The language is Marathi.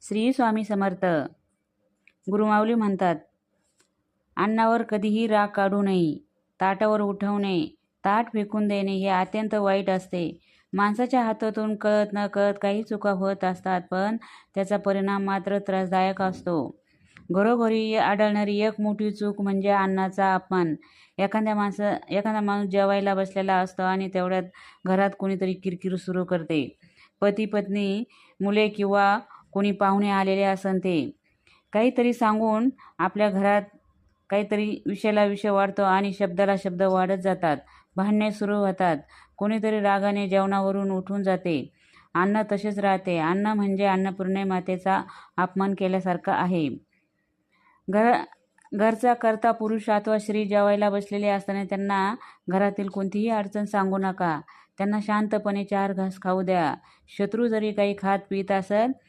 श्री स्वामी समर्थ. गुरुमाऊली म्हणतात, अन्नावर कधीही राग काढू नये, ताटावर उठवणे, ताट फेकून देणे हे अत्यंत वाईट असते. माणसाच्या हातातून कळत न कळत काही चुका होत असतात, पण त्याचा परिणाम मात्र त्रासदायक असतो. घरोघरी आढळणारी एक मोठी चूक म्हणजे अन्नाचा अपमान. एखादा माणूस जेवायला बसलेला असतो आणि तेवढ्यात घरात कोणीतरी किरकिर सुरू करते. पती पत्नी, मुले किंवा कोणी पाहुणे आलेले असन ते काहीतरी सांगून आपल्या घरात काहीतरी विषयाला विषय वाढतो आणि शब्दाला शब्द वाढत जातात. भांडणे सुरू होतात. कोणीतरी रागाने जेवणावरून उठून जाते. अन्न तसेच राहते. अन्न म्हणजे अन्नपूर्णे मातेचा अपमान केल्यासारखा आहे. घरचा कर्ता पुरुष अथवा स्त्री जेवायला बसलेले असताना त्यांना घरातील कोणतीही अडचण सांगू नका. त्यांना शांतपणे 4 घास खाऊ द्या. शत्रू जरी काही खात पित असेल